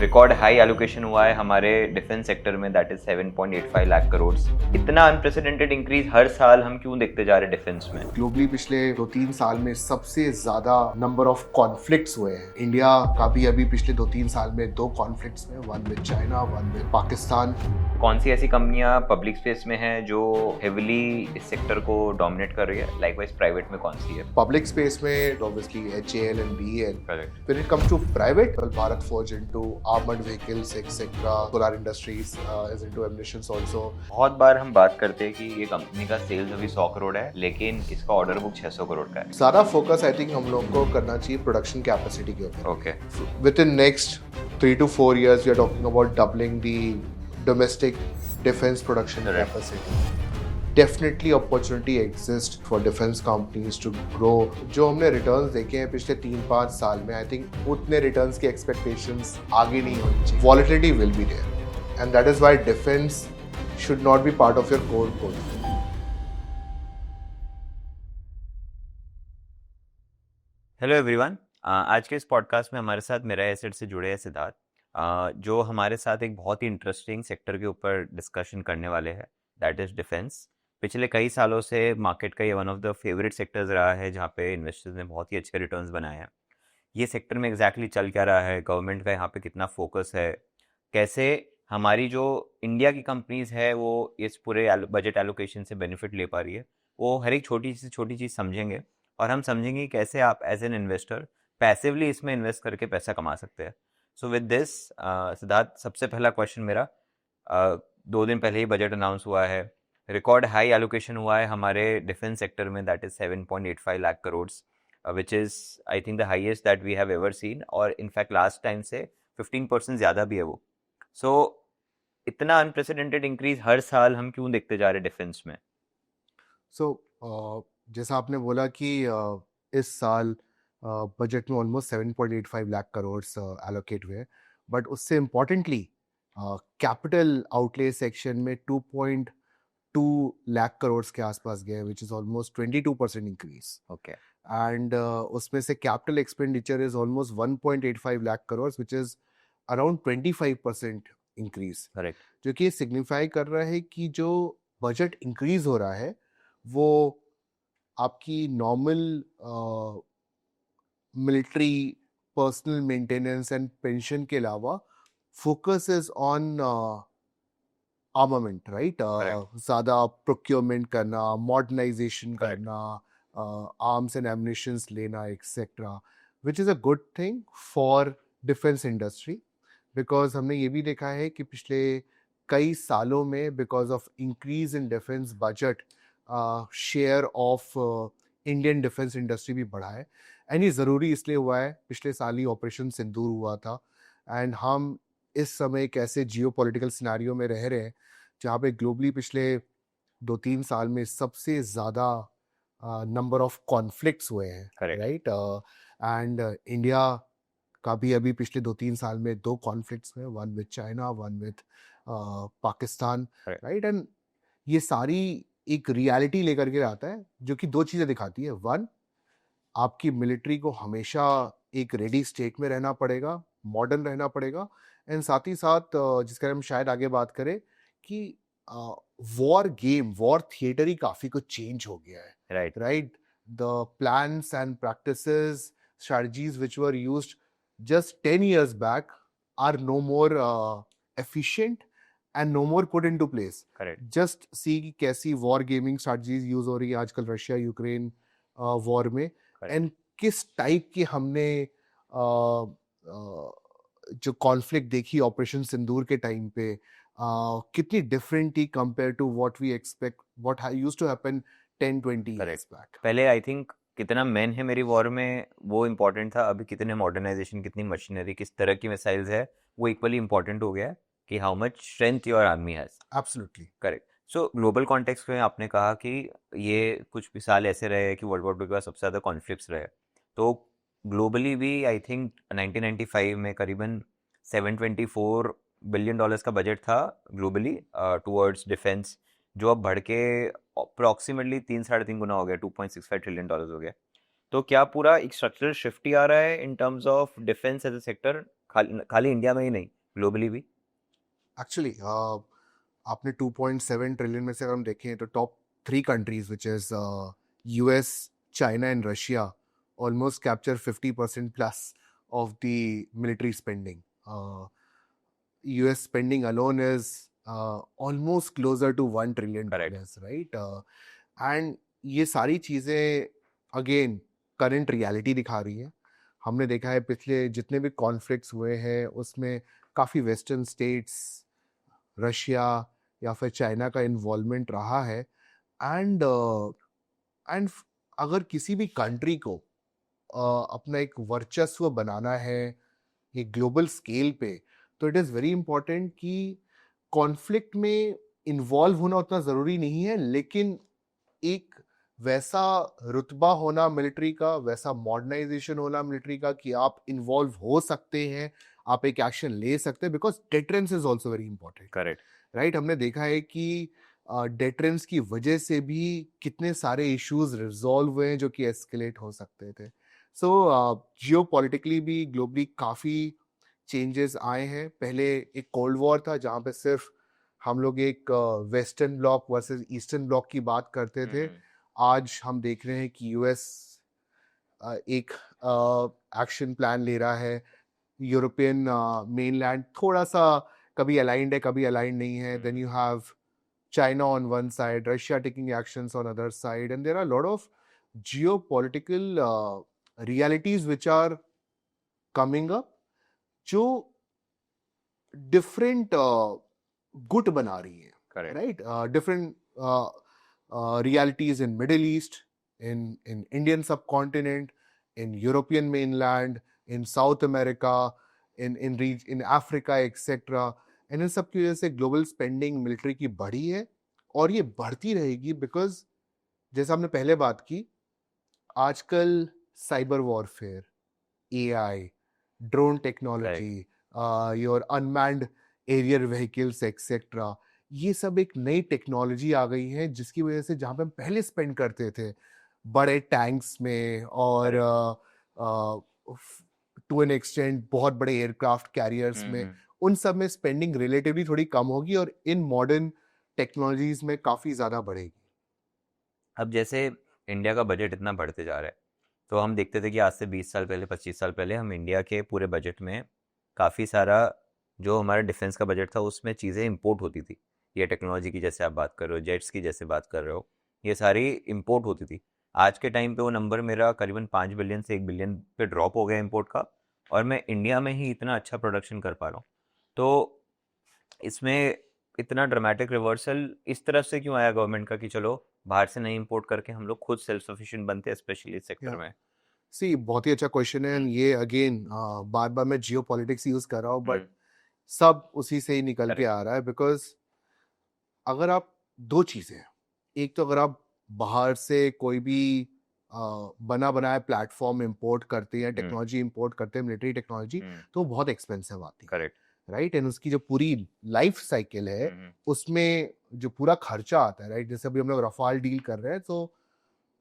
Record high allocation हुआ है हमारे डिफेंस सेक्टर में, दैट इज 7.85 लाख करोड़। इतना अनप्रेसिडेंटेड इंक्रीज हर साल हम क्यों देखते जा रहे हैं डिफेंस में? ग्लोबली पिछले 2-3 साल में सबसे ज्यादा नंबर ऑफ कॉन्फ्लिक्ट्स हुए हैं। इंडिया का भी अभी पिछले 2-3 साल में 2 कॉन्फ्लिक्ट्स में, one with China, one with Pakistan. कौन सी ऐसी कंपनियां पब्लिक स्पेस में हैं जो हेविली इस सेक्टर को डोमिनेट कर रही है? लाइकवाइज प्राइवेट में कौन सी है? पब्लिक स्पेस में obviously HAL and BEL। Correct. When it comes to private, well, Bharat Forge into armored vehicles, etc. Solar Industries is into ammunitions also. बहुत बार हम बात करते हैं कि ये कंपनी का सेल्स अभी 100 करोड़ है, लेकिन इसका ऑर्डर बुक 600 करोड़ का है। सारा फोकस आई थिंक हम लोग को करना चाहिए प्रोडक्शन कैपेसिटी के ऊपर। Okay. Within next 3 to 4 years, we are talking about doubling the domestic defense production Correct. capacity. Definitely opportunity exists for defense companies to grow. जो हमने रिटर्न्स देखे हैं पिछले 3-5 साल में, आई थिंक उतने रिटर्न्स की एक्सपेक्टेशंस आगे नहीं होनी चाहिए। Volatility will be there, and that is why defense should not be part of your core portfolio. Hello everyone, आज के इस पॉडकास्ट में हमारे साथ मेरा एसेट से जुड़े हैं सिद्धार्थ, जो हमारे साथ एक बहुत ही इंटरेस्टिंग सेक्टर के ऊपर डिस्कशन करने वाले हैं, दैट इज डिफेंस। पिछले कई सालों से मार्केट का ये one of the favourite sectors रहा है जहाँ पे इन्वेस्टर्स ने बहुत ही अच्छे रिटर्न्स बनाए हैं। ये सेक्टर में एग्जैक्टली चल क्या रहा है, गवर्नमेंट का यहाँ पे कितना फोकस है, कैसे हमारी जो इंडिया की कंपनीज है वो इस पूरे बजट एलोकेशन से बेनिफिट ले पा रही है, वो हर एक छोटी से छोटी चीज़ समझेंगे। और हम समझेंगे कि कैसे आप एज एन इन्वेस्टर पैसिवली इसमें इन्वेस्ट करके पैसा कमा सकते हैं। सो विद दिस सिद्धार्थ, सबसे पहला क्वेश्चन मेरा, 2 दिन पहले ही बजट अनाउंस हुआ है, रिकॉर्ड हाई एलोकेशन हुआ है हमारे डिफेंस सेक्टर में, that is 7.85 lakh crore, which is I think the highest that we have ever seen, और इनफैक्ट लास्ट टाइम से 15% ज़्यादा भी है वो। सो इतना अनप्रेसिडेंटेड इंक्रीज हर साल हम क्यों देखते जा रहे हैं डिफेंस में? जैसा आपने बोला कि इस साल बजट में ऑलमोस्ट 7.85 लाख करोड़ एलोकेट हुए, बट उससे इम्पोर्टेंटली कैपिटल आउटले सेक्शन में 2.2 लाख करोड़ के आसपास गए, which is almost 22% increase. Okay. And उसमें से capital expenditure is almost 1.85 lakh crore, which is around 25% increase. Correct. जो कि सिग्निफाई कर रहा है कि जो बजट इंक्रीज हो रहा है वो आपकी normal military personnel maintenance and pension के अलावा focus is on armament, right? ज़्यादा प्रोक्योरमेंट करना, मॉडर्नाइजेशन करना, आर्म्स एंड एमुनिशंस लेना, etcetera, which is a good thing for defence industry. Because हमने ये भी देखा है कि पिछले कई सालों में because of increase in defence budget, share of Indian defence industry भी बढ़ा है। एंड ये ज़रूरी इसलिए हुआ है, पिछले साल ही ऑपरेशन सिंदूर हुआ था, एंड हम इस समय एक ऐसे जियो पॉलिटिकल सिनारियो में रह रहे हैं जहाँ पे ग्लोबली पिछले 2-3 साल में सबसे ज़्यादा नंबर ऑफ कॉन्फ्लिक्ट्स हुए हैं, राइट? एंड इंडिया का भी अभी पिछले 2-3 साल में 2 कॉन्फ्लिक्ट्स हुए, one with China, one with Pakistan, right? And ये सारी एक रियलिटी लेकर के आता है जो कि 2 चीज़ें दिखाती है। वन, आपकी मिलिट्री को हमेशा एक रेडी स्टेट में रहना पड़ेगा, मॉडर्न रहना पड़ेगा, एंड साथ ही साथ जिसके हम शायद आगे बात करें कि वॉर थिएटर ही काफ़ी कुछ चेंज हो गया है, right? The plans and practices, strategies which were used just 10 years back are no more efficient and no more put into place. Correct. Just see कैसी war gaming strategies use हो रही है आजकल रशिया यूक्रेन वॉर में, and किस type की हमने जो कॉन्फ्लिक्ट देखी ऑपरेशन सिंदूर के टाइम पे, कितनी डिफरेंट थी compare to what we expect, what used to happen 10-20 years back. पहले आई थिंक कितना मैन है मेरी वॉर में वो इम्पोर्टेंट था, अभी कितने मॉडर्नाइजेशन, कितनी मशीनरी, किस तरह की मिसाइल्स है, वो इक्वली इंपॉर्टेंट हो गया है कि how much strength your army has. Absolutely correct. So global context में आपने कहा कि ये कुछ भी साल ऐसे रहे कि वर्ल्ड वॉर टू के बाद सबसे ज़्यादा कॉन्फ्लिक्ट्स रहे, तो ग्लोबली भी आई थिंक 1995 में करीबन $724 बिलियन का बजट था ग्लोबली टूवर्ड्स डिफेंस, जो अब बढ़ के अप्रॉक्सीमेटली 3-3.5 गुना हो गया, $2.65 ट्रिलियन हो गया। तो क्या पूरा एक स्ट्रक्चरल शिफ्ट ही आ रहा है in terms of defence as a sector खाली इंडिया में ही नहीं, ग्लोबली भी? एक्चुअली आपने 2.7 ट्रिलियन में से अगर हम देखें तो top 3 countries which is US, China and Russia almost capture 50% plus of the military spending. US spending alone is almost closer to $1 trillion, Correct. right? And ये सारी चीज़ें अगेन करंट रियलिटी दिखा रही है. हमने देखा है पिछले जितने भी कॉन्फ्लिक्ट्स हुए हैं उसमें काफ़ी वेस्टर्न स्टेट्स, रशिया या फिर चाइना का इन्वॉल्वमेंट रहा है. एंड एंड अगर किसी भी कंट्री को अपना एक वर्चस्व बनाना है एक ग्लोबल स्केल पे, तो इट इज़ वेरी इंपॉर्टेंट कि कॉन्फ्लिक्ट में इन्वॉल्व होना उतना ज़रूरी नहीं है, लेकिन एक वैसा रुतबा होना मिलिट्री का, वैसा मॉडर्नाइजेशन होना मिलिट्री का कि आप इन्वॉल्व हो सकते हैं, आप एक एक्शन ले सकते हैं, because deterrence is also very important. Correct. Right, हमने देखा है कि डेटरेंस की वजह से भी कितने सारे इश्यूज रिजॉल्व हुए हैं जो कि एस्केलेट हो सकते थे. सो जियो पॉलिटिकली भी ग्लोबली काफ़ी चेंजेस आए हैं. पहले एक कोल्ड वॉर था जहाँ पे सिर्फ हम लोग एक western block versus eastern block की बात करते थे. आज हम देख रहे हैं कि यूएस एक एक्शन प्लान ले रहा है. यूरोपियन मेनलैंड थोड़ा सा कभी अलाइंड है, कभी अलाइंड नहीं है. Then you have China on one side, Russia taking actions on other side, and there are a lot of geopolitical realities which are coming up, जो different गुट बना रही है. Correct. Right? Different realities in Middle East, in Indian subcontinent, in European mainland, in South America, in Africa, etc. And in सब की वजह से global spending military की बढ़ी है और ये बढ़ती रहेगी बिकॉज जैसे हमने पहले बात की, आजकल cyber warfare, AI, drone technology, your unmanned arrear vehicles etcetera, ये सब एक नई टेक्नोलॉजी आ गई है जिसकी वजह से जहाँ पे हम पहले स्पेंड करते थे बड़े टैंक्स में और टू एन एक्सटेंट बहुत बड़े एयरक्राफ्ट कैरियर्स में, उन सब में स्पेंडिंग रिलेटिवली थोड़ी कम होगी और इन मॉडर्न टेक्नोलॉजीज में काफ़ी ज़्यादा बढ़ेगी. अब जैसे इंडिया का बजट इतना बढ़ते जा रहा है, तो हम देखते थे कि आज से 20 साल पहले, 25 साल पहले हम इंडिया के पूरे बजट में काफ़ी सारा जो हमारा डिफेंस का बजट था उसमें चीज़ें इंपोर्ट होती थी. ये टेक्नोलॉजी की जैसे आप बात कर रहे हो, जेट्स की जैसे बात कर रहे हो, ये सारी इंपोर्ट होती थी. आज के टाइम पे वो नंबर मेरा करीबन 5 बिलियन से 1 बिलियन पे ड्रॉप हो गया इंपोर्ट का, और मैं इंडिया में ही इतना अच्छा प्रोडक्शन कर पा रहा हूँ. तो इसमें इतना ड्रामेटिक रिवर्सल इस तरफ से क्यों आया गवर्नमेंट का कि चलो बाहर से नहीं इंपोर्ट करके हम लोग खुद सेल्फ सफिशिएंट बनते हैं, स्पेशली इस सेक्टर में? सी बहुत ही अच्छा क्वेश्चन है. ये अगेन बार बार मैं जियो पॉलिटिक्स यूज कर रहा हूँ बट सब उसी से ही निकल के आ रहा है. बिकॉज अगर आप दो चीजें, एक तो अगर आप बाहर से कोई भी बना बनाया प्लेटफॉर्म इंपोर्ट करते हैं, टेक्नोलॉजी इंपोर्ट करते हैं, मिलिट्री टेक्नोलॉजी, तो बहुत एक्सपेंसिव आती है. करेक्ट. राइट, एंड उसकी जो पूरी लाइफ साइकिल है उसमें जो पूरा खर्चा आता है, राइट, जैसे अभी हम लोग रफाल डील कर रहे हैं तो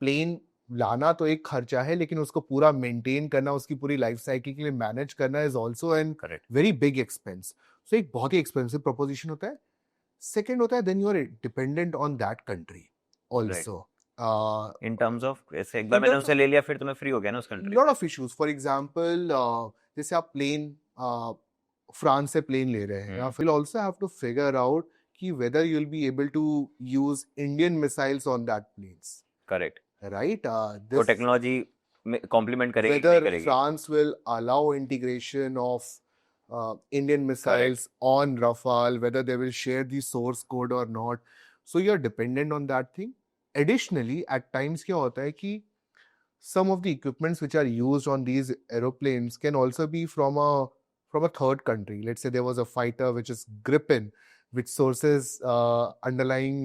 प्लेन लाना तो एक खर्चा है, लेकिन उसको पूरा मेंटेन करना, उसकी पूरी लाइफ साइकिल के लिए मैनेज करना is also an very big expense. So एक बहुत ही एक्सपेंसिव प्रोपोजिशन होता है. सेकेंड होता है then you are dependent on that country also in terms of, ऐसे एक बार मैंने उनसे ले लिया फिर तो मैं फ्री हो गया ना उस country. Lot of issues. For example जैसे आप प्लेन फ्रांस से प्लेन ले रहे हैं, फिर also have to figure out कि whether you will be able to use Indian missiles on that planes. Correct. Right, तो टेक्नोलॉजी कॉम्प्लीमेंट करेगी whether नहीं करेगी? France will allow integration of Indian missiles on Rafale, whether they will share the source code or not. So you're dependent on that thing. Additionally, at times क्या होता है कि some of the equipments which are used on these aeroplanes can also be from a third country. Let's say there was a fighter which is Gripen, which sources underlying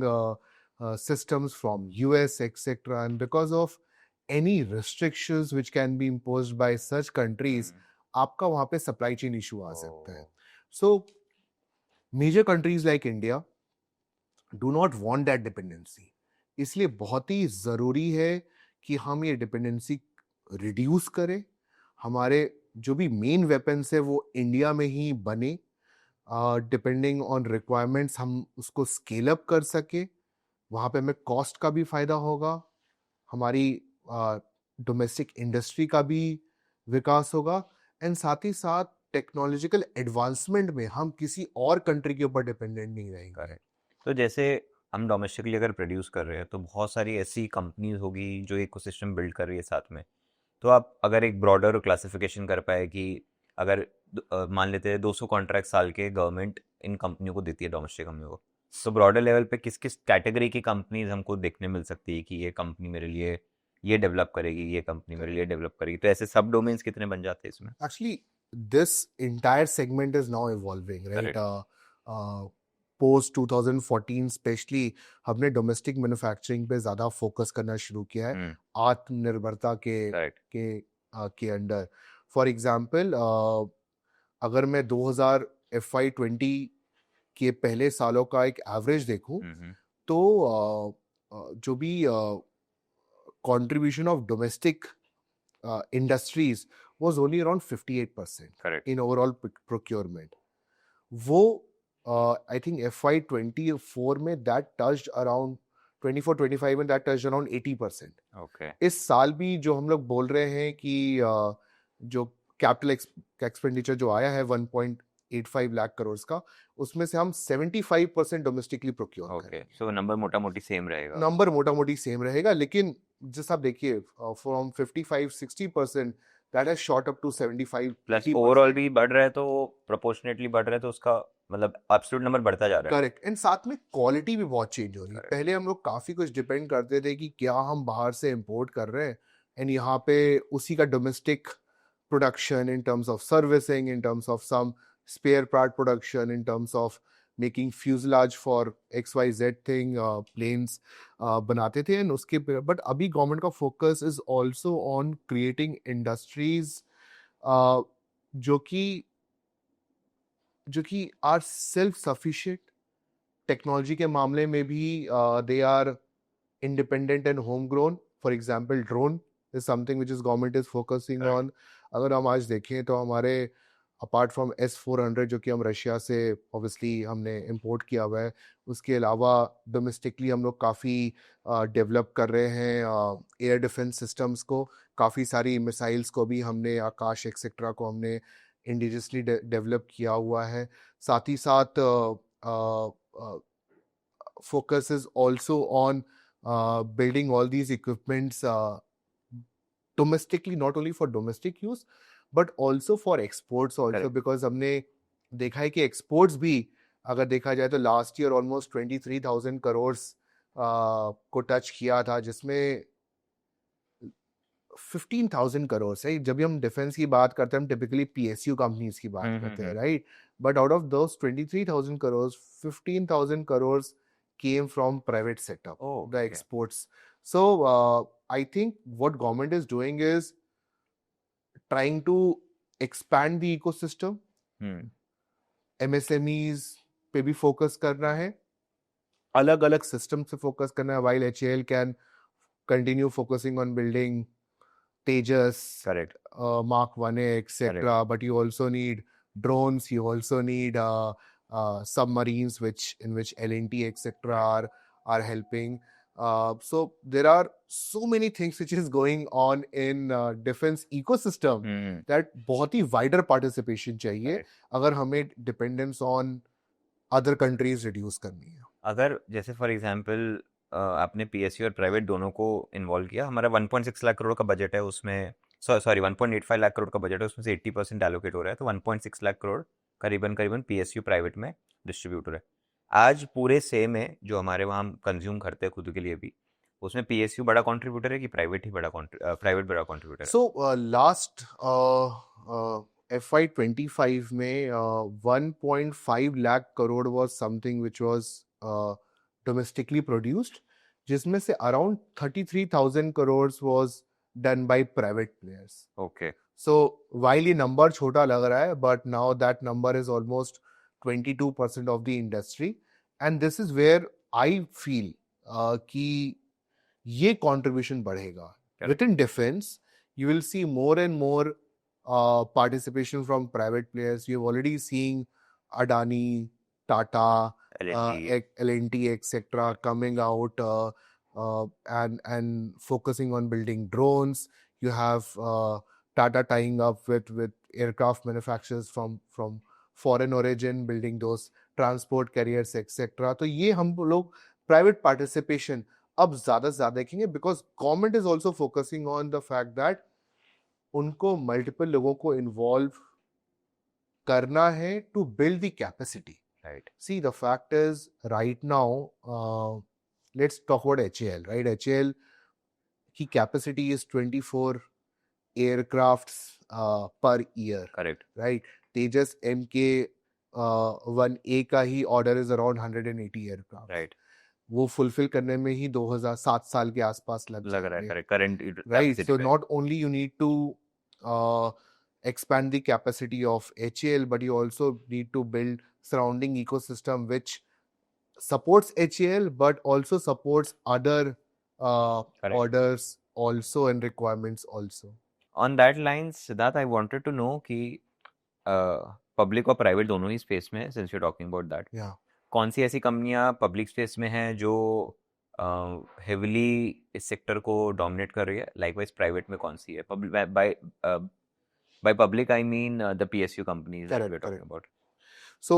systems from US, etc. And because of any restrictions which can be imposed by such countries, आपका वहाँ पे supply chain issue आ सकता है. So major countries like India do not want that dependency. इसलिए बहुत ही ज़रूरी है कि हम ये डिपेंडेंसी रिड्यूस करें. हमारे जो भी मेन वेपन्स है वो इंडिया में ही बने, डिपेंडिंग ऑन रिक्वायरमेंट्स हम उसको स्केल अप कर सके, वहाँ पे हमें कॉस्ट का भी फायदा होगा, हमारी डोमेस्टिक इंडस्ट्री का भी विकास होगा, एंड साथ ही साथ टेक्नोलॉजिकल एडवांसमेंट में हम किसी और कंट्री के ऊपर डिपेंडेंट नहीं रहेंगे। करेक्ट। तो जैसे हम डोमेस्टिकली अगर प्रोड्यूस कर रहे हैं तो बहुत सारी ऐसी कंपनीज होगी जो इकोसिस्टम बिल्ड कर रही है साथ में। तो आप अगर एक ब्रॉडर क्लासिफिकेशन कर पाए कि अगर मान लेते हैं 200 कॉन्ट्रैक्ट साल के गवर्नमेंट इन कंपनियों को देती है, डोमेस्टिक कंपनियों को, तो ब्रॉडर लेवल पे किस किस कैटेगरी की कंपनीज हमको देखने मिल सकती है कि ये कंपनी मेरे लिए ये डेवलप करेगी, ये कंपनी मेरे लिए डेवलप करेगी, तो ऐसे सब डोमेन्स कितने बन जाते हैं इसमें? Actually, this entire segment is now evolving, right? Correct. Post 2014 specially हमने डोमेस्टिक मैन्युफैक्चरिंग पे ज़्यादा फोकस करना शुरू किया है आत्मनिर्भरता के करेक्ट। के अंडर। फॉर एग्जांपल, अगर मैं 2000 FY20 के पहले सालों का एक एवरेज देखूं, तो जो भी contribution of domestic industries was only around 58% correct. in overall procurement. वो I think FY24 में that touched around 24-25 में that touched around 80%. ओके। इस साल भी जो हम लोग बोल रहे हैं कि जो कैपिटल एक्सपेंडिचर जो आया है 1.85 लाख करोड़ का, उसमें से हम 75% domestically procure okay, so number मोटा मोटी सेम रहेगा। नंबर मोटा मोटी सेम रहेगा, लेकिन जैसे आप देखिए from 55-60% that has shot up to 75 plus overall भी बढ़ रहा है, तो प्रोपोर्शनेटली बढ़ रहा है, तो उसका मतलब एब्सोल्यूट नंबर बढ़ता जा रहा है। करेक्ट, एंड साथ में क्वालिटी भी बहुत चेंज हो रही है। Correct. पहले हम लोग काफी कुछ डिपेंड करते थे कि क्या हम बाहर से इंपोर्ट कर रहे हैं, एंड यहाँ पे उसी का domestic production in terms of servicing, in terms of some spare part production, in terms of making fuselage for XYZ thing, planes बनाते थे, एंड उसके बट अभी गवर्नमेंट का focus is also on creating industries जो कि are self sufficient technology के मामले में भी, they are independent and homegrown. For example, drone is something which is government is focusing Correct. on. अगर हम आज देखें तो हमारे अपार्ट फ्रॉम S-400 जो कि हम रशिया से ऑब्वियसली हमने इंपोर्ट किया हुआ है, उसके अलावा डोमेस्टिकली हम लोग काफ़ी डेवलप कर रहे हैं एयर डिफेंस सिस्टम्स को, काफ़ी सारी मिसाइल्स को भी हमने, आकाश एक्सेट्रा को हमने इंडिजियसली डेवलप किया हुआ है। साथ ही साथ focus is also on building all these equipments domestically, not only for domestic use but also for exports also. Correct. because हमने देखा है कि एक्सपोर्ट्स भी अगर देखा जाए तो लास्ट ईयर ऑलमोस्ट 23,000 करोड़ को टच किया था, जिसमें 15,000 करोड़ है। जब भी हम डिफेंस की बात करते हैं हम टिपिकली PSU कंपनीज की बात करते हैं, right? But out of those 23,000 crore, 15,000 crore came from private sector, the exports. So I think what government is doing is trying to expand the ecosystem. MSMEs पे भी फोकस करना है, अलग अलग सिस्टम से फोकस करना है, while HAL can continue focusing on building Tejas, correct, Mark 1A, etc. But you also need drones, you also need submarines, in which L&T, etc. are helping. So there are so many things which is going on in defense ecosystem that बहुत ही wider participation चाहिए अगर हमें dependence on other countries reduce करनी है। अगर जैसे for example आपने PSU और प्राइवेट दोनों को इन्वॉल्व किया, हमारा 1.6 लाख करोड़ का बजट है, उसमें सॉरी 1.85 लाख करोड़ का बजट है, उसमें से 80% एलोकेट हो रहा है, तो 1.6 लाख करोड़ करीबन PSU प्राइवेट में डिस्ट्रीब्यूट हो रहा है। आज पूरे से में जो हमारे वहाँ कंज्यूम करते हैं खुद के लिए भी, उसमें PSU बड़ा कंट्रीब्यूटर है कि प्राइवेट बड़ा कंट्रीब्यूटर है? सो लास्ट FY25 में 1.5 lakh crore was something which was domestically produced, जिसमें से around 33,000 crore was done by private players. Okay. So while ये number छोटा लग रहा है, but now that number is almost 22% of the industry, and this is where I feel कि ये contribution बढ़ेगा. Within defense, you will see more and more participation from private players. You've already seen Adani, Tata, L&T, L&T, etc., coming out and focusing on building drones. You have Tata tying up with aircraft manufacturers from foreign origin, building those transport carriers, etc. तो ये हम लोग private participation अब ज़्यादा से ज़्यादा देखेंगे, because government is also focusing on the fact that उनको multiple लोगों को involve करना है to build the capacity. right? See, the fact is, right now, let's talk about HAL, right? HAL की capacity is 24 aircrafts per year, Correct. right? Tejas MK-1A का ही order is around 180 aircraft. Right. वो fulfill करने में ही 2007 साल के आसपास लग लग रहा है, जाएंगे. correct. Current Right. capacity So पे. not only you need to expand the capacity of HAL, but you also need to build surrounding ecosystem which supports HAL, but also supports other Correct. orders also and requirements also. On that lines, Siddharth, I wanted to know कि public और private दोनों ही space में, since you're talking about that, Yeah. कौन सी ऐसी कंपनियां public space में हैं जो हेविली इस सेक्टर को डोमिनेट कर रही है, लाइकवाइज प्राइवेट में कौन सी है? By public I mean the PSU companies that we are talking about. So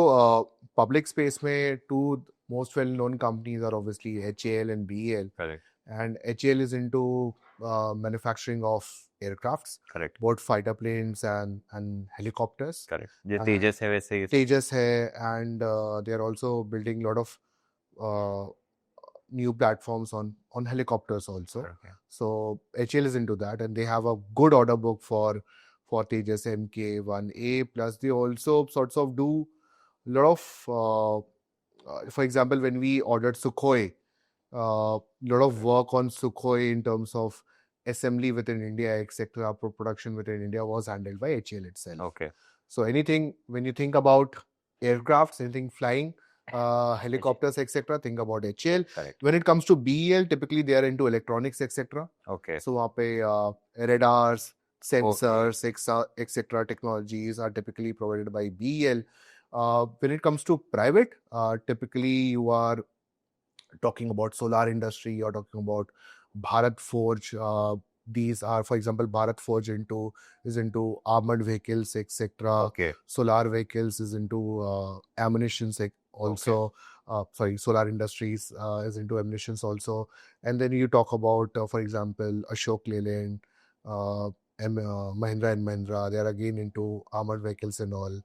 public space में two most well-known companies are obviously HAL and BEL. Correct. And HAL is into manufacturing of aircrafts, Correct. both fighter planes and helicopters. Correct. जो तेजस है वैसे ही. Tejas hai, and they are also building a lot of new platforms on helicopters also. Okay. So HAL is into that, and they have a good order book for Tejas MK-1A. Plus, they also sorts of do a lot of, for example, when we ordered Sukhoi, lot of work on Sukhoi in terms of assembly within India, etc., production within India was handled by HAL itself. Okay. So anything, when you think about aircrafts, anything flying, helicopters, etc., think about HAL. Correct. When it comes to BEL, typically they are into electronics, etc. Okay. So वहाँ पे radars, sensors, etc. technologies are typically provided by BEL. When it comes to private, typically you are talking about solar industry, you're talking about Bharat Forge. These are, for example, Bharat Forge is into armored vehicles, etc. Okay. Solar vehicles is into ammunition also. Solar industries is into ammunitions also. And then you talk about, for example, Ashok Leyland, Mahindra and Mahindra. They are again into armored vehicles and all.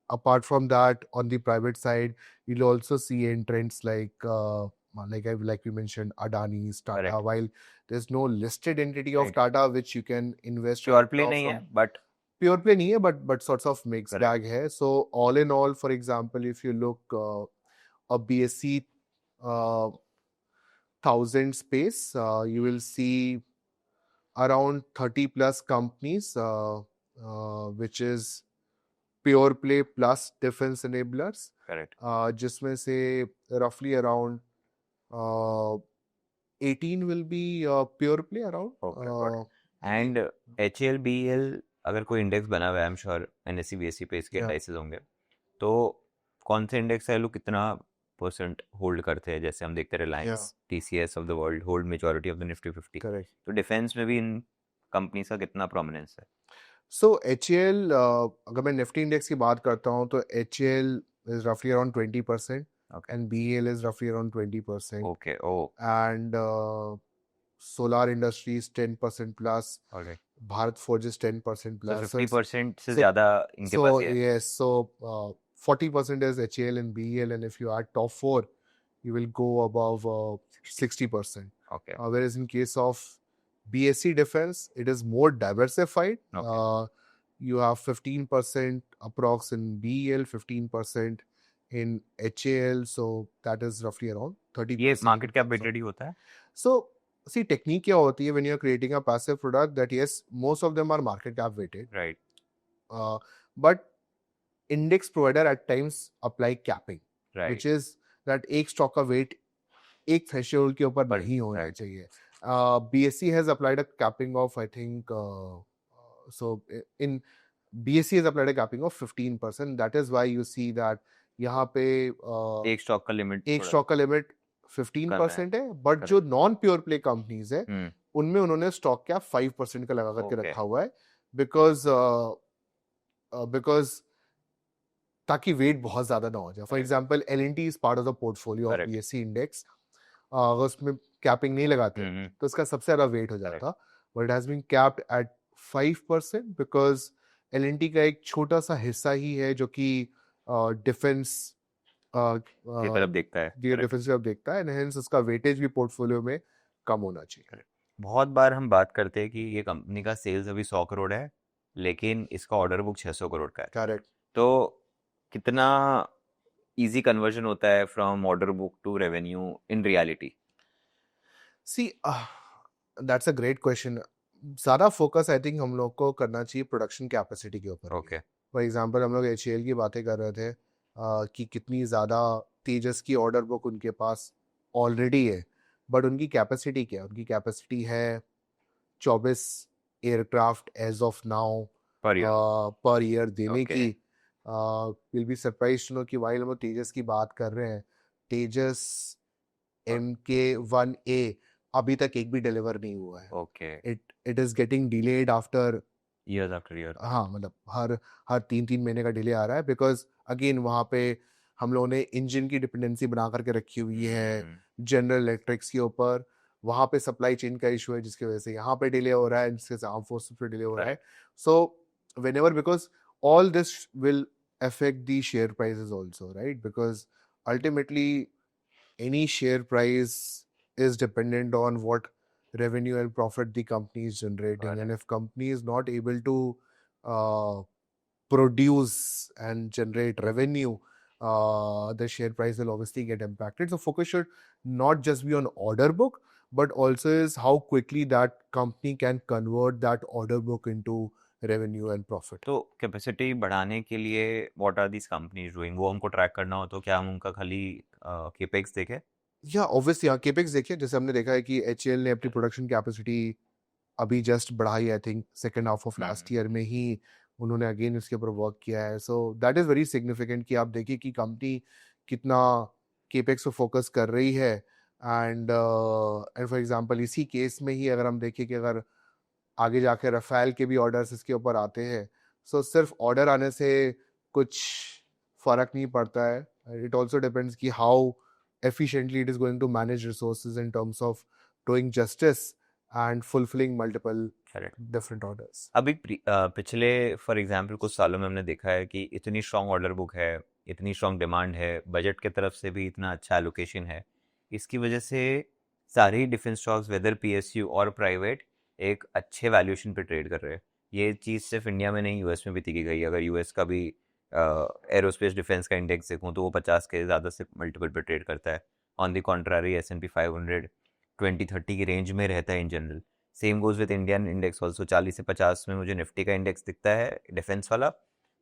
Apart from that, on the private side, you'll also see entrants like we mentioned, Adani, Tata. Correct. While there's no listed entity of Right. Tata which you can invest. Pure play नहीं है, but Pure play नहीं है, but sorts of mixed Correct. bag है. So all in all, for example, if you look a BSE 1000 space, you will see around 30 plus companies, which is pure play plus defense enablers. correct. जिसमें से roughly around 18 will be pure play around. Okay, got it. And HAL BEL अगर कोई index बना हुआ है, I am sure NSE BSE पे इसके Yeah. Indices होंगे, तो कौन से इंडेक्स है लोग कितना परसेंट होल्ड करते हैं? जैसे हम देखते हैं Reliance, TCS of the world hold majority of the Nifty 50. Correct. तो डिफेंस में भी इन कंपनीज का कितना प्रोमिनेंस है? So HAL, अगर मैं निफ्टी इंडेक्स की बात करता हूँ तो HAL is roughly around 20%. Okay. And BEL is roughly around 20%. Okay. Oh, And solar industry is 10% plus. all right. Bharat Forge is 10% So plus. 50% से so- ज़्यादा इनके पास So ही है. yes, so 40% is HAL and BEL, and if you add top four, you will go above 60%. Okay. Whereas in case of BSE Defense, it is more diversified. Okay. You have 15% approx in BEL, 15% in HAL, so that is roughly around 30%. ये market cap weighted ही होता है? So, see, technique क्या होती है when you're creating a passive product, that yes, most of them are market cap weighted. Right. But index provider at times apply capping, Right. which is that एक stock का weight एक threshold के ऊपर पर- नहीं होना right. चाहिए. BSE has applied a capping of, I think, so in BSE has applied a capping of 15%. That is why you see that यहाँ पे एक स्टॉक का लिमिट एक स्टॉक का लिमिट 15% है, बट जो नॉन प्योर प्ले कंपनीज है उनमें उन्होंने स्टॉक कैप 5% का लगा करके रखा हुआ है, बिकॉज ताकि वेट बहुत ज्यादा ना हो जाए. For example L&T is part of the portfolio of BSE index. अगर उसमें कैपिंग नहीं लगाते तो उसका सबसे ज्यादा वेट हो जाता, but it has been capped at 5% because L&T का एक छोटा सा हिस्सा ही है जो कि डिफेंस देखता है, डिफेंस की तरफ देखता है, एंड हेंस उसका वेटेज भी पोर्टफोलियो में कम होना चाहिए. बहुत बार हम बात करते हैं कि ये कंपनी का सेल्स अभी 100 करोड़ है, लेकिन इसका ऑर्डर बुक 600 करोड़ का है. करेक्ट. तो कितना इजी कन्वर्जन होता है from order book to revenue in reality? See that's a great question. सारा फोकस आई थिंक हम लोग को करना चाहिए प्रोडक्शन कैपेसिटी के ऊपर. ओके. फॉर एग्जांपल हम लोग HAL की बातें कर रहे थे कि कितनी ज़्यादा तेजस की ऑर्डर बुक उनके पास ऑलरेडी है, बट उनकी कैपेसिटी क्या है? उनकी कैपेसिटी है 24 aircraft as of now per year देने की. Will be surprise to know कि वाइल हम तेजस की बात कर रहे हैं, तेजस MK1A अभी तक एक भी डिलीवर नहीं हुआ है. Okay. It is getting delayed after years after year. हाँ, मतलब हर 3-3 महीने का डिले आ रहा है, बिकॉज अगेन वहाँ पे हम लोगों ने इंजन की डिपेंडेंसी बना करके रखी हुई है जनरल इलेक्ट्रिक्स के ऊपर. वहाँ पे सप्लाई चेन का इशू है जिसकी वजह से यहाँ पे डिले हो रहा है, जिसके से आर्म फोर्सेस पे डिले हो रहा है. सो whenever, because all this will affect the share prices also, right? Because ultimately any share price is dependent on what revenue and profit the company is generating. And if company is not able to produce and generate revenue, the share price will obviously get impacted. So focus should not just be on order book, but also is how quickly that company can convert that order book into revenue and profit. तो capacity बढ़ाने के लिए what are this companies doing? वो हमको track करना हो तो क्या हम उनका खाली केपेक्स देखें? या ऑब्वियसली यहाँ केपेक्स देखिए. जैसे हमने देखा है कि HAL ने अपनी प्रोडक्शन कैपेसिटी अभी जस्ट बढ़ाई, I think second half of last year में ही उन्होंने अगेन इसके ऊपर वर्क किया है. So that is very significant कि आप देखिए कि कंपनी कितना केपेक्स पे फोकस कर रही है. एंड फॉर एग्जांपल इसी केस में ही अगर हम देखें कि अगर आगे जाके रफेल के भी ऑर्डर्स इसके ऊपर आते हैं, सो सिर्फ ऑर्डर आने से कुछ फर्क नहीं पड़ता है. इट ऑल्सो डिपेंड्स कि how efficiently it is going to manage resources in terms of doing justice and fulfilling multiple different orders. अभी पिछले फॉर एग्जांपल कुछ सालों में हमने देखा है कि इतनी स्ट्रांग ऑर्डर बुक है, इतनी स्ट्रांग डिमांड है, बजट की तरफ से भी इतना अच्छा एलोकेशन है. इसकी वजह से सारे डिफेंस स्टॉक्स वेदर PSU और प्राइवेट एक अच्छे वैल्यूएशन पे ट्रेड कर रहे हैं. ये चीज़ सिर्फ इंडिया में नहीं, US में भी देखी गई. अगर US का भी एरोस्पेस डिफेंस का इंडेक्स देखूँ तो वो 50 के ज़्यादा से मल्टीपल पे ट्रेड करता है. ऑन द कॉन्ट्रारी S&P 500 20-30 की रेंज में रहता है in general. Same goes with Indian index also. 40 से 50 में मुझे निफ्टी का इंडेक्स दिखता है डिफेंस वाला,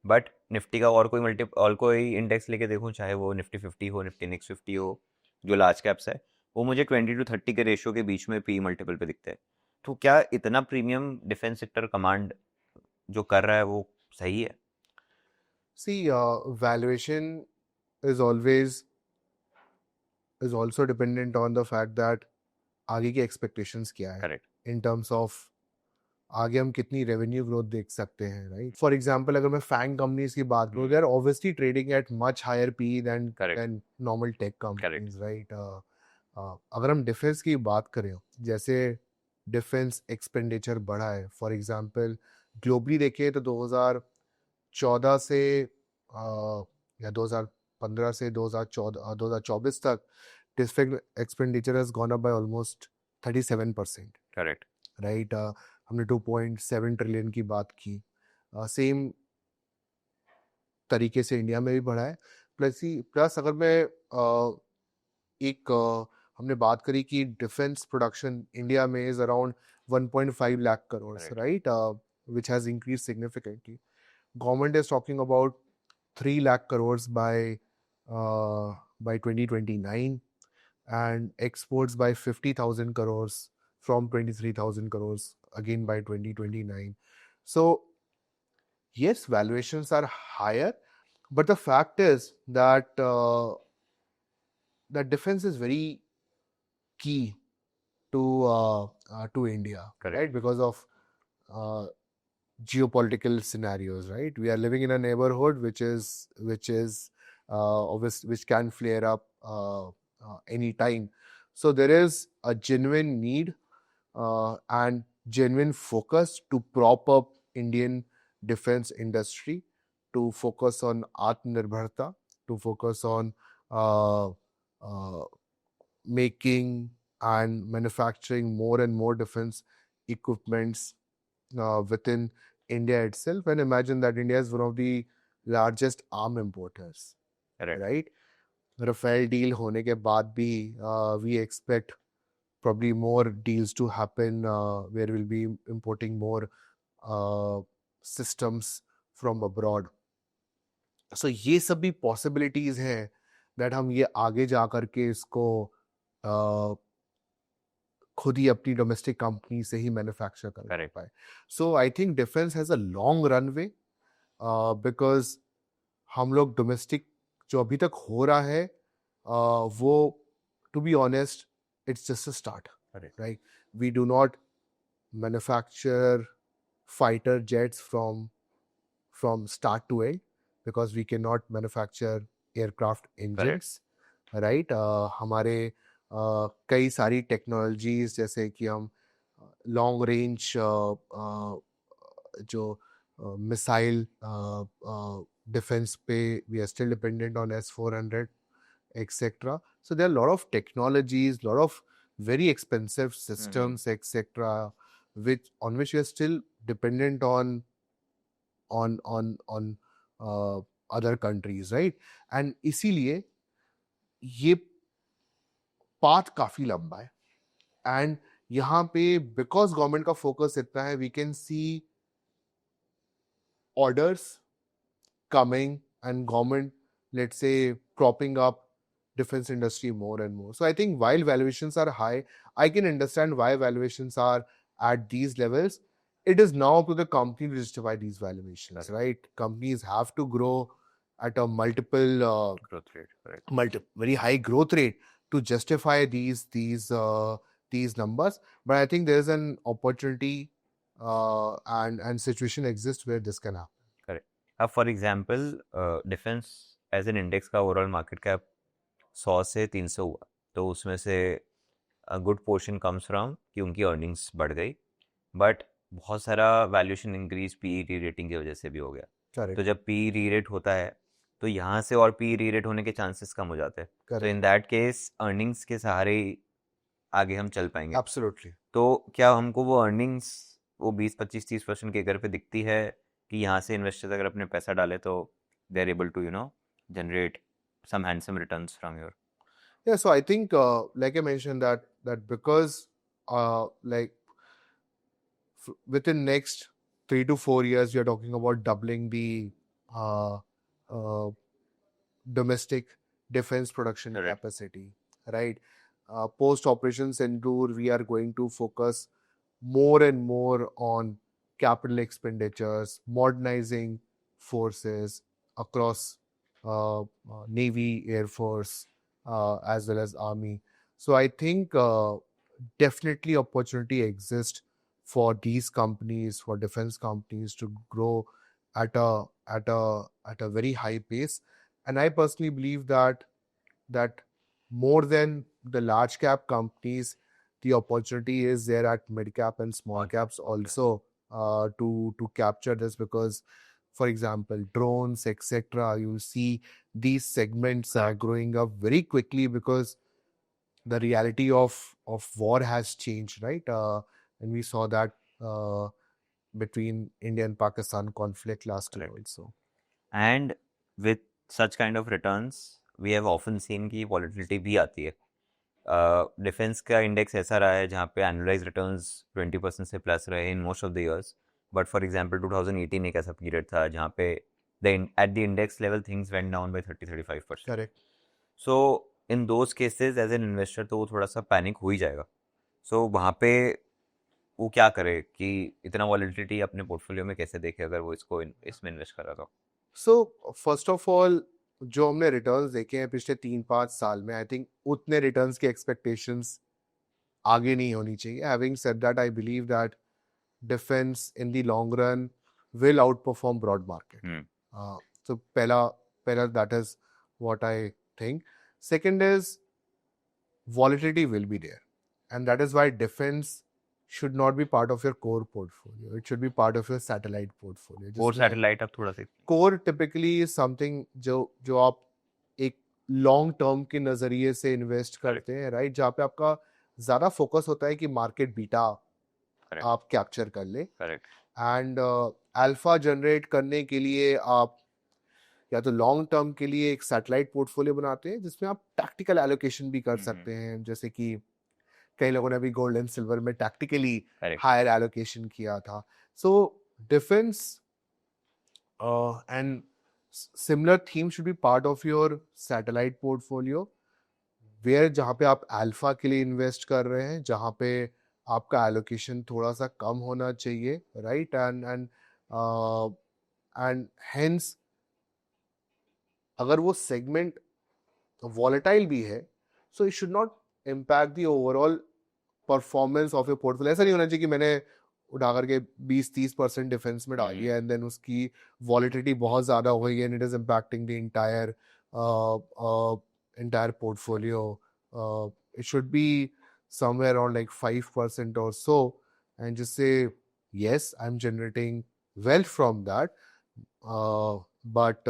बट निफ्टी का और कोई इंडेक्स लेके देखूँ, चाहे वो निफ्टी 50 हो, निफ्टी नेक्स्ट 50 हो, जो लार्ज कैप्स है, वो मुझे 20-30 के रेशियो के बीच में P मल्टीपल पे दिखते हैं. तो क्या इतना प्रीमियम डिफेंस सेक्टर कमांड जो कर रहा है वो सही है? See, valuation is also dependent on the fact that आगे की expectations क्या है. करेक्ट. In terms of आगे हम कितनी रेवेन्यू ग्रोथ देख सकते हैं, राइट? फॉर एग्जांपल अगर मैं फैंग कंपनीज की बात करूं, they are obviously trading at much higher PE than normal tech companies, right? अगर हम डिफेंस की बात करें, जैसे डिफेंस एक्सपेंडिचर बढ़ा है, फॉर एग्जांपल ग्लोबली देखें तो 2014 से या 2015 से 2024 तक defence expenditure has gone up by almost 37%. Correct. Right? हमने 2.7 ट्रिलियन की बात की. सेम तरीके से इंडिया में भी बढ़ा है. प्लस अगर मैं हमने बात करी कि डिफेंस प्रोडक्शन इंडिया में is around 1.5 lakh crore, right? Which has increase significantly. Government is talking about 3 lakh crores by 2029 and exports by 50,000 crores from 23,000 crores again by 2029. So yes, valuations are higher, but the fact is that that defense is very key to India, Correct. right? Because of uh, geopolitical scenarios, right? We are living in a neighborhood which can flare up any time. So there is a genuine need and genuine focus to prop up Indian defense industry, to focus on Atmanirbharta, to focus on uh, uh, making and manufacturing more and more defense equipments within India itself. And imagine that India is one of the largest arm importers, Correct. right? Rafale deal होने के बाद भी we expect probably more deals to happen where we'll be importing more systems from abroad. So ये सब भी possibilities हैं that हम ये आगे जा करके इसको खुद ही अपनी डोमेस्टिक कंपनी से ही मैन्युफैक्चर कर Correct. पाए. So I think defence has a long runway because हम लोग डोमेस्टिक जो अभी तक हो रहा है वो to be honest it's just a start, Correct. Right? We do not manufacture fighter jets from start to end because we cannot manufacture aircraft engines, right? हमारे कई सारी टेक्नोलॉजीज जैसे कि हम लॉन्ग रेंज जो मिसाइल डिफेंस पे we are still dependent on S-400 etc. So there are a lot of technologies, lot of very expensive systems etc. which we are still dependent on other countries, right? And इसीलिए ये path काफी लंबा है. And यहाँ पे because government का focus इतना है, we can see orders coming and government, let's say, propping up defense industry more and more. So I think while valuations are high, I can understand why valuations are at these levels. It is now up to the company to justify these valuations, right? Companies have to grow at a multiple Growth rate. Correct. very high growth rate to justify these numbers. But I think there is an opportunity and situation exists where this can happen. Correct. अब for example defence as an index का overall market cap 100 से 300 हुआ, तो उसमें से good portion comes from कि उनकी earnings बढ़ गई, बट बहुत सारा वैल्यूएशन इंक्रीज पी री रेटिंग की वजह से भी हो गया. Correct. तो जब पी री रेट होता है तो यहाँ से और पी री रेट होने के चांसेस कम हो जाते हैं. तो इन दैट केस अर्निंग्स के सहारे ही आगे हम चल पाएंगे. Absolutely. तो क्या हमको वो अर्निंग्स वो 20-25-30% के घर पे दिखती है कि यहाँ से इन्वेस्टर्स अगर अपने पैसा डाले तो they are able to generate some handsome returns from your? Yeah, so I think like I mentioned that because like within next 3 to 4 years we are talking about doubling the domestic defense production capacity, right? Post Operation Sindoor, we are going to focus more and more on capital expenditures, modernizing forces across Navy, Air Force, as well as Army. So I think definitely opportunity exists for these companies, for defense companies, to grow at a very high pace. And I personally believe that more than the large cap companies, the opportunity is there at mid cap and small caps also to capture this, because for example drones etc., you see these segments are growing up very quickly because the reality of war has changed, right? And we saw that between India and Pakistan conflict last year also. And with such kind of returns, we have often seen कि volatility भी आती है. Defence का index ऐसा रहा है जहाँ पे एनुअलाइज रिटर्न्स 20% से प्लस रहे in most of the years. But for example 2018 एक ऐसा पीरियड था जहाँ पे at the index level things went down by 30-35%. Correct. So in those cases as an investor तो वो थोड़ा सा पैनिक हो ही जाएगा. सो वहाँ पे वो क्या करे कि इतना वॉलिटिलिटी अपने पोर्टफोलियो में कैसे देखे अगर वो इसमें इन्वेस्ट कर रहा तो? सो फर्स्ट ऑफ ऑल, जो हमने रिटर्न्स देखे हैं पिछले 3-5 साल में, आई थिंक उतने रिटर्न्स की एक्सपेक्टेशंस आगे नहीं होनी चाहिए. Having said that, I believe that defence in the long run will outperform broad market. So pehla that is what I think. Second is volatility will be there, and that is why defense should not be part of your core portfolio. It should be part of your satellite portfolio. और satellite आप थोड़ा सा core typically is something जो आप एक long term के नजरिए से इन्वेस्ट करते हैं, राइट, जहाँ पे आपका ज्यादा फोकस होता है कि मार्केट बीटा आप कैप्चर कर ले. करेक्ट. एंड अल्फा जनरेट करने के लिए आप या तो लॉन्ग टर्म के लिए एक सैटेलाइट पोर्टफोलियो बनाते हैं जिसमें आप टैक्टिकल एलोकेशन भी कर सकते हैं, जैसे कि कई लोगों ने अभी गोल्ड एंड सिल्वर में टैक्टिकली हायर एलोकेशन किया था. So defence and similar theme should be part of your satellite portfolio, where जहाँ पे आप अल्फा के लिए इन्वेस्ट कर रहे हैं, जहाँ पे आपका एलोकेशन थोड़ा सा कम होना चाहिए, राइट. एंड हेंस अगर वो सेगमेंट वॉलेटाइल भी है, so it should not impact the overall performance of your portfolio. ऐसा नहीं होना चाहिए कि मैंने उठा करके 20-30% डिफेंस में डाली है एंड देन उसकी वॉलेटिलिटी बहुत ज्यादा हो गई and it is impacting the entire portfolio. It should be somewhere around like 5% or so, and just say, yes, I'm generating wealth from that, but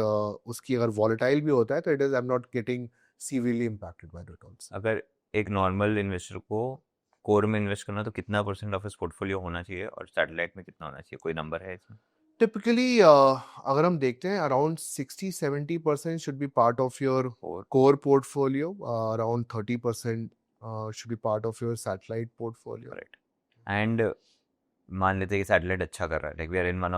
उसकी अगर volatile भी होता है तो it is I'm not getting severely impacted by returns. अगर एक normal investor को core में इन्वेस्ट करना तो कितना परसेंट ऑफ इस पोर्टफोलियो होना चाहिए और सैटेलाइट में कितना होना चाहिए, कोई नंबर है इसमें? Typically, अगर हम देखते हैं around 60-70% should be part of your core portfolio. Around 30% should be part of your satellite portfolio. Correct. And मान लेते हैं कि सैटेलाइट अच्छा कर रहा है, like we are in one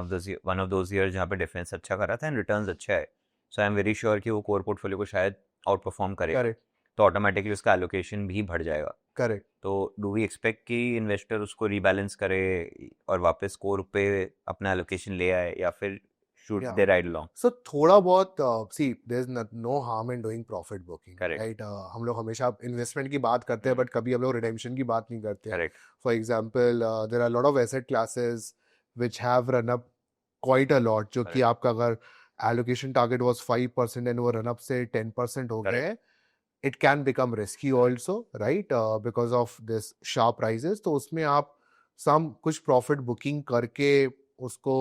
of those year जहाँ पे डिफेंस अच्छा कर रहा था एंड रिटर्न्स अच्छा है, सो आई एम वेरी श्योर कि वो कोर पोर्टफोलियो को शायद आउट परफॉर्म करेगा. Correct. तो ऑटोमेटिकली उसका एलोकेशन भी बढ़ जाएगा. Correct. तो डू वी एक्सपेक्ट कि इन्वेस्टर उसको रीबैलेंस करे और वापस कोर पे अपना एलोकेशन ले आए, या फिर should they ride along? So थोड़ा बहुत see there's no harm in doing profit booking. Correct. Right? हम लोग हमेशा इन्वेस्टमेंट की बात करते हैं, बट कभी हम लोग रिडेम्पशन की बात नहीं करते हैं. Correct. For example, there are a lot of asset classes which have run up quite a lot, जो कि आपका अगर allocation target was 5% and वो run up से 10% हो गए, it can become risky also, right? Because of this sharp rises. तो उसमें आप कुछ profit booking करके उसको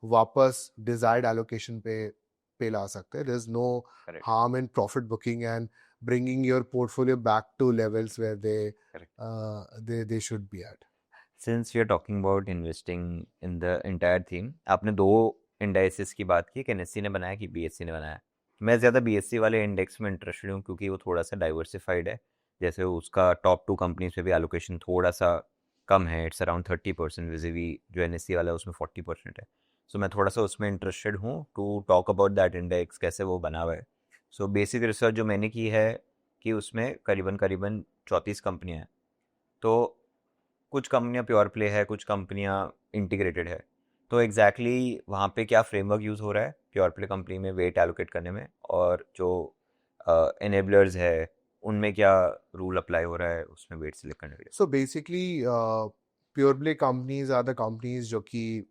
वापस डिजायर्ड एलोकेशन पे ला सकते हैं. There is no harm in profit booking and bringing your portfolio back to levels where they should be at. Since we are talking about investing in the entire theme, आपने दो indices की बात की, NSC ने बनाया कि BSc ने बनाया. मैं ज़्यादा बीएससी वाले इंडेक्स में इंटरेस्टेड हूँ क्योंकि वो थोड़ा सा डाइवर्सिफाइड है. जैसे उसका टॉप 2 कंपनीज पे भी एलोकेशन थोड़ा सा कम है, इट्स अराउंड 30% विजिवी जो एनएससी वाला है उसमें 40% है. सो मैं थोड़ा सा उसमें इंटरेस्टेड हूँ to talk about that index, कैसे वो बना हुआ है. सो बेसिक रिसर्च जो मैंने की है कि उसमें करीबन 34 कंपनियाँ हैं. तो कुछ कंपनियाँ प्योर प्ले है, कुछ कंपनियाँ इंटीग्रेटेड है. तो एग्जैक्टली वहाँ पे क्या फ्रेमवर्क यूज़ हो रहा है प्योर प्ले कंपनी में वेट एलोकेट करने में, और जो एनेबलर्स है उनमें क्या रूल अप्लाई हो रहा है उसमें वेट सिलेक्ट करने के लिए? So basically pure play companies are the companies जो कि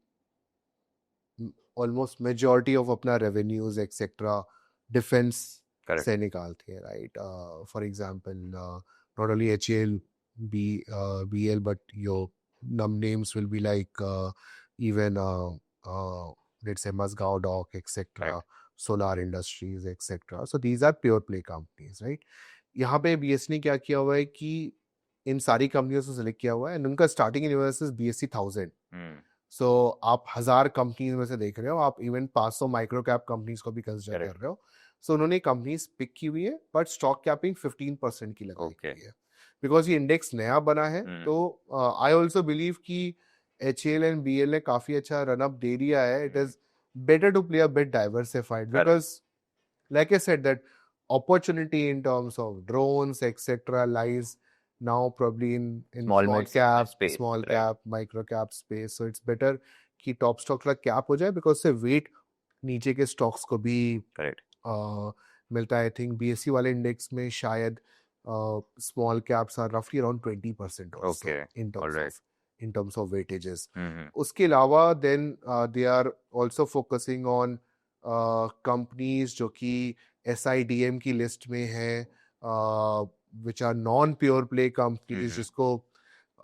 ऑलमोस्ट मेजॉरिटी ऑफ अपना रेवेन्यूज एक्सेट्रा डिफेंस से निकालती है, right. For example not only HAL, BL, but your names will be like even let's say Mazgaon Dock, etc., Solar Industries, etc. So these are pure play companies, right? यहाँ पे BSE ने क्या किया हुआ है कि इन सारी कंपनियों से सिलेक्ट किया हुआ है एंड उनका स्टार्टिंग यूनिवर्स BSE 1000. सो आप 1000 कंपनीज में से देख रहे हो, आप इवन 500 माइक्रो कैप कंपनीज को भी कंसिडर कर रहे हो. सो उन्होंने कंपनीज पिक की हुई है, बट स्टॉक कैपिंग 15% की लगाई हुई है बिकॉज ये इंडेक्स नया बना है. तो आई ऑल्सो बिलीव कि HAL एंड BL ने काफी अच्छा रन अप दे दिया है. It is better to play a bit diversified because like I said that opportunity in terms of drones etc lies now probably in Small small mid cap, space, small right? cap, micro cap space. So it's better कि top stock का cap हो जाए, because से wait नीचे के stocks को भी Correct. मिलता है. आई थिंक बीएससी वाले इंडेक्स में शायद स्मॉल कैप्स आर रफली अराउंड 20% और सो Okay. All right. in terms of weightages. Mm-hmm. उसके अलावा then they are also focusing on companies जो कि SIDM की लिस्ट में है, which are non-pure play companies, Mm-hmm. जिसको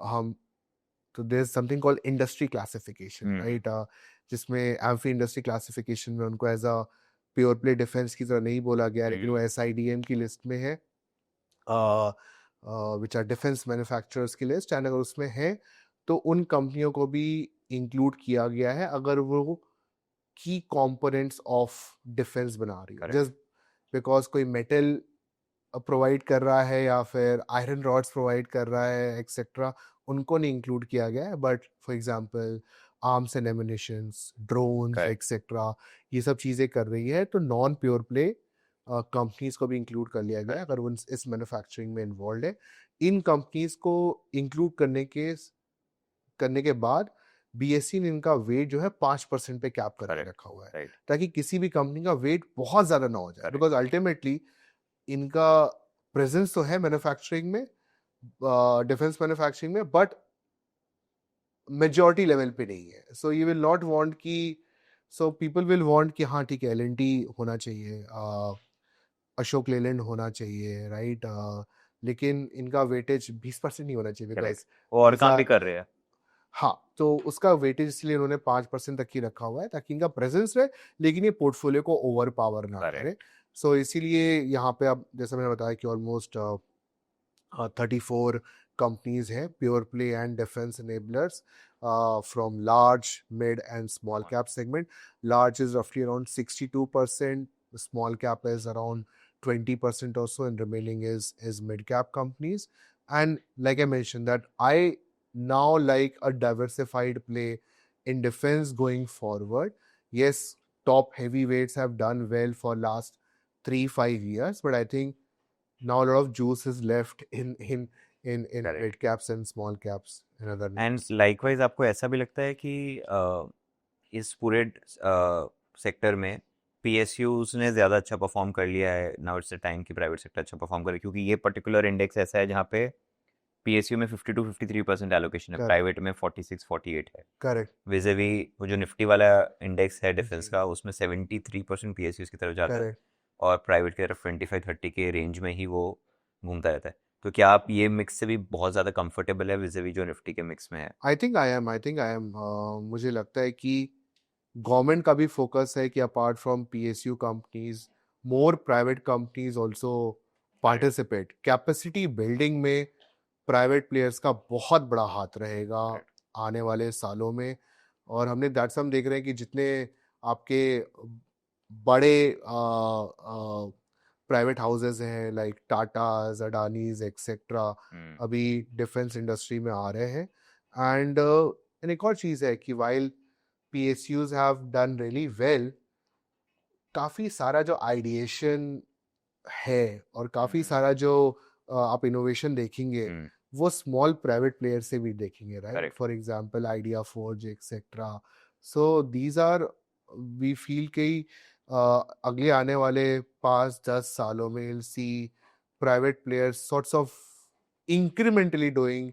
हम, तो there's something called industry classification, Mm-hmm. right? जिसमें एम्फी इंडस्ट्री क्लासिफिकेशन में उनको as a pure play defence की तरह नहीं बोला गया, लेकिन वो SIDM की लिस्ट में है, विच आर डिफेंस मैन्युफैक्चरर्स की लिस्ट. एंड अगर उसमें है तो उन कंपनियों को भी इंक्लूड किया गया है अगर वो की कंपोनेंट्स ऑफ डिफेंस बना रही है. Correct. जस्ट बिकॉज कोई मेटल प्रोवाइड कर रहा है या फिर आयरन रॉड्स प्रोवाइड कर रहा है एक्सेट्रा, उनको नहीं इंक्लूड किया गया है. But for example arms and ammunitions, drones Correct. Etcetera, ये सब चीज़ें कर रही है, तो नॉन प्योर प्ले कंपनीज को भी इंक्लूड कर लिया गया है अगर वो इस मैन्युफैक्चरिंग में इन्वॉल्व है. इन कंपनीज को इंक्लूड करने के बाद बीएससी ने इनका वेट जो है 5% पे कैप करके Correct. रखा हुआ है, Right. ताकि किसी भी कंपनी का वेट बहुत ज्यादा ना हो जाए. Correct. बिकॉज अल्टीमेटली इनका प्रेजेंस तो है मैन्युफैक्चरिंग में, डिफेंस मैन्युफैक्चरिंग में, बट मेजॉरिटी लेवल पे नहीं है. So you will not want कि, सो पीपल विल वांट कि हाँ ठीक है एल होना चाहिए, अशोक लेलैंड होना चाहिए, राइट? लेकिन इनका वेटेज 20% नहीं होना चाहिए, Correct. बिकॉज वो और काम भी कर रहे हैं. हाँ, तो उसका वेटेज इसलिए उन्होंने 5% तक ही रखा हुआ है ताकि इनका प्रेजेंस रहे, लेकिन ये पोर्टफोलियो को ओवर पावर ना Correct. करे. सो इसीलिए यहाँ पे अब जैसे मैंने बताया कि ऑलमोस्ट 34 कंपनीज हैं pure play and defence enablers from large, mid and small cap segment. Large is roughly around 62%, small cap is around 20% or so, and remaining is mid cap companies. And like I mentioned, that I now like a diversified play in defense going forward. Yes, top heavyweights have done well for last 3-5 years, but I think now a lot of juice is left in Correct. mid caps and small caps and other and names. Likewise आपको ऐसा भी लगता है कि इस पूरे sector में PSUs ने ज़्यादा अच्छा परफॉर्म कर लिया है, नाउ इट्स द टाइम कि प्राइवेट सेक्टर अच्छा परफॉर्म करे, क्योंकि ये पर्टिकुलर इंडेक्स ऐसा है जहाँ पे पीएसयू में 52-53% एलोकेशन है, Correct. प्राइवेट में 46-48 है. Correct. विजेवी वो जो निफ्टी वाला इंडेक्स है डिफेंस का, उसमें 73% पीएसयूज की तरफ जाता है Correct. और प्राइवेट की तरफ 25-30 के रेंज में ही वो घूमता रहता है. तो क्या आप ये मिक्स से भी बहुत ज़्यादा कंफर्टेबल है विजेवी जो निफ्टी के मिक्स में है? I think I am. मुझे लगता है कि गवर्नमेंट का भी फोकस है कि apart from PSU companies, more private companies also participate. Capacity building में प्राइवेट प्लेयर्स का बहुत बड़ा हाथ रहेगा आने वाले सालों में. और हमने दैट्स हम देख रहे हैं कि जितने आपके बड़े प्राइवेट हाउसेस हैं लाइक टाटाज, अडानीज एक्सेट्रा, अभी डिफेंस इंडस्ट्री में आ रहे हैं. एंड एक और चीज़ है कि while PSUs have done really well, काफ़ी सारा जो आइडिएशन है और काफ़ी सारा जो आप इनोवेशन देखेंगे वो स्मॉल प्राइवेट प्लेयर से भी देखेंगे, right? Correct. For example Idea Forge etcetera. So these are, we feel कि अगले आने वाले 5-10 सालों में will see private players sorts of incrementally doing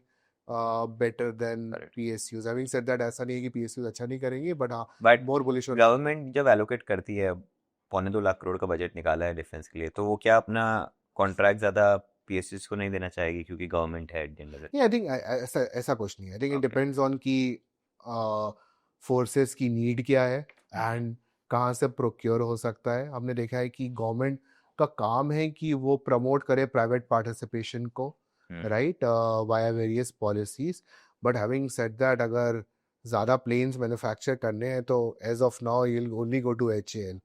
better than Correct. PSUs. Having said that, ऐसा नहीं है कि PSUs अच्छा नहीं करेंगे, बट हाँ, बट मोर बुलिश. गवर्नमेंट जब एलोकेट करती है, 2.25 करोड़ का बजट निकाला है डिफेंस के लिए, तो वो क्या अपना कॉन्ट्रैक्ट ज़्यादा पीएसयूज को नहीं देना चाहेगी क्योंकि गवर्नमेंट है at the end of the day? I think ऐसा कुछ नहीं है. I think it Okay. Depends on कि फोर्सेस की नीड क्या है एंड कहाँ से प्रोक्योर हो सकता है. हमने देखा है कि गवर्नमेंट का काम है कि वो प्रमोट करे प्राइवेट पार्टिसिपेशन को, right, via various policies. But having said that, अगर ज़्यादा प्लेन्स मैन्युफैक्चर करने हैं तो as of now you will only go to HAL,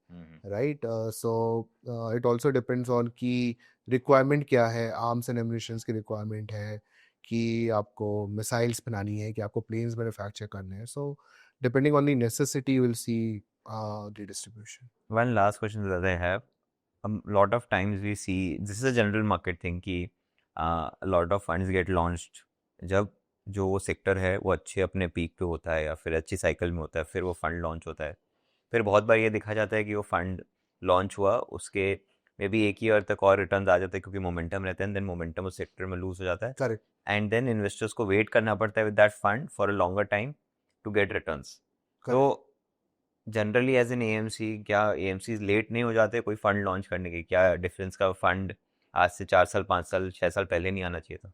right? So it also depends on कि रिक्वायरमेंट क्या है. आर्म्स एंड एम्यूनिशंस की रिक्वायरमेंट है कि आपको मिसाइल्स बनानी है, कि आपको प्लेन्स मैन्युफैक्चर करने हैं. So depending on the necessity will see the distribution. One last question that I have. A lot of times we see, this is a general market thing, कि lot of funds get launched जब जो वो sector है वो अच्छे अपने peak पे होता है या फिर अच्छी साइकिल में होता है, फिर वो फंड लॉन्च होता है। फिर बहुत बार ये देखा जाता है कि वो फंड लॉन्च हुआ, उसके मे बी एक ईयर तक और रिटर्न्स आ जाते हैं क्योंकि मोमेंटम रहता है, देन मोमेंटम उस सेक्टर में लूज हो जाता है, करेक्ट। एंड देन इन्वेस्टर्स को वेट करना पड़ता है with that fund for a longer time to get returns. तो जनरली एज एन एएमसी, क्या एएमसी लेट नहीं हो जाते कोई फंड लॉन्च करने के? क्या डिफरेंस का फंड आज से 4 साल 5 साल 6 साल पहले नहीं आना चाहिए था?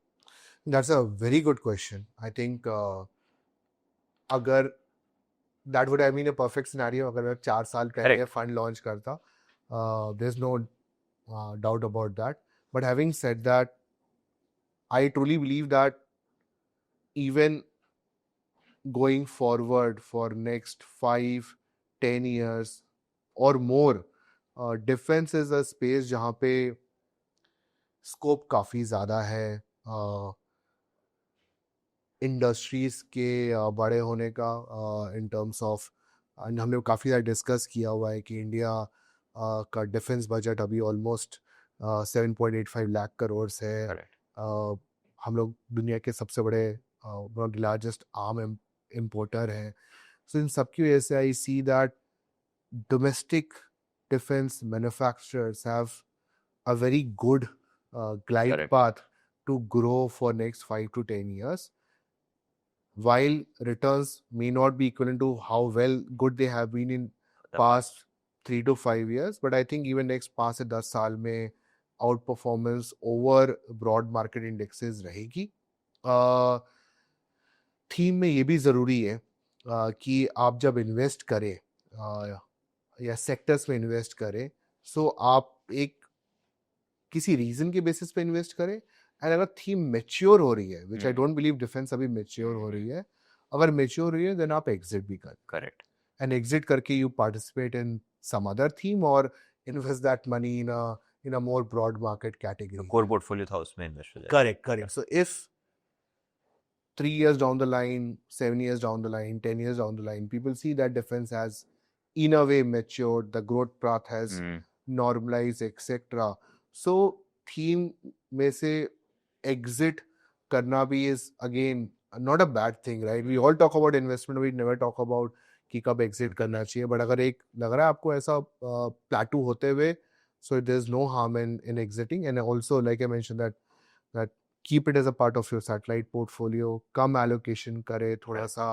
That's a very good question. I think अगर that would have been a perfect scenario अगर मैं 4 साल पहले Correct. फंड लॉन्च करता, there's no doubt about that. But having said that, I truly believe that even going forward for next 5-10 years or more, defense is a space जहाँ पे scope काफ़ी ज़्यादा है इंडस्ट्रीज़ के बड़े होने का, इन टर्म्स ऑफ हमने काफ़ी ज़्यादा डिस्कस किया हुआ है कि इंडिया का डिफेंस बजट अभी ऑलमोस्ट 7.85 लाख करोड़ है। Correct. हम लोग दुनिया के सबसे बड़े one of the largest arm importer हैं। सो इन सब की वजह से I see that domestic defence manufacturers have a very good glide Correct. path to grow for next 5 to 10 years. While returns may not be equivalent to how well good they have been in past 3 to 5 years, but I think even next 5 से 10 साल में outperformance over broad market indexes रहेगी। Theme में ये भी ज़रूरी है कि आप जब इन्वेस्ट करें या सेक्टर्स में इन्वेस्ट करें, सो आप एक किसी रीजन के बेसिस पे इन्वेस्ट करें, एंड अगर थीम मैच्योर हो रही है, विच आई डोंट बिलीव डिफेंस अभी मैच्योर हो रही है, अगर मैच्योर हो रही है देन आप एग्जिट भी करें। करेक्ट। एंड एग्जिट करके you participate in some other theme or invest that money in a more broad market category. Core portfolio था उसमें इन्वेस्ट हो जाए। Correct, correct. So if 3 years down the line, 7 years down the line, 10 years down the line, people see that defense has in a way matured, the growth path has normalized, etc. So theme में से exit करना भी is again not a bad thing, right? We all talk about investment, we never talk about कि कब exit करना चाहिए, but अगर एक लग रहा है आपको ऐसा plateau होते हुए, so there's no harm in exiting. And also like I mentioned that keep it as a part of your satellite portfolio, come allocation करे थोड़ा सा,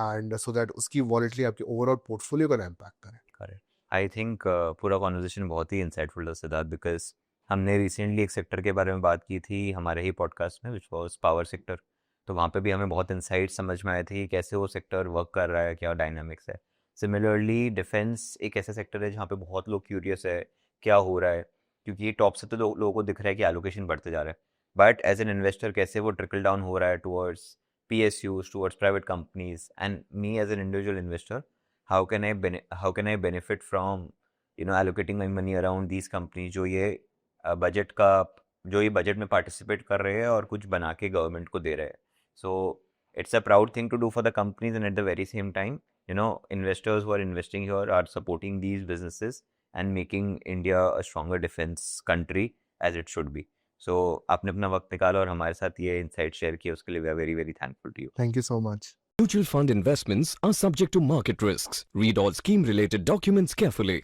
and so that उसकी volatility आपके overall portfolio का impact करे। Correct. I think पूरा conversation बहुत ही insightful था सिद्धार्थ, बिकॉज हमने रिसेंटली एक सेक्टर के बारे में बात की थी हमारे ही पॉडकास्ट में, विच वॉज पावर सेक्टर। तो वहाँ पे भी हमें बहुत इंसाइट समझ में आए थे कि कैसे वो सेक्टर वर्क कर रहा है, क्या डायनामिक्स है। सिमिलरली डिफेंस एक ऐसा सेक्टर है जहाँ पे बहुत लोग क्यूरियस है क्या हो रहा है, क्योंकि ये टॉप से तो लोगों को दिख रहा है कि एलोकेशन बढ़ते जा रहा है, बट एज एन इन्वेस्टर कैसे वो ट्रिकल डाउन हो रहा है towards PSUs, towards private companies, and me as an individual investor, how can I benefit from allocating my money around these companies जो ये बजट में पार्टिसिपेट कर रहे हैं और कुछ बना के गवर्नमेंट को दे रहे हैं। So it's a proud thing to do for the companies, and at the very same time investors who are investing here are supporting these businesses and making India a stronger defense country as it should be. So आपने अपना वक्त निकाला और हमारे साथ ये insight share किया, उसके लिए we are very very thankful to you. Thank you so much. Mutual fund investments are subject to market risks. Read all scheme related documents carefully.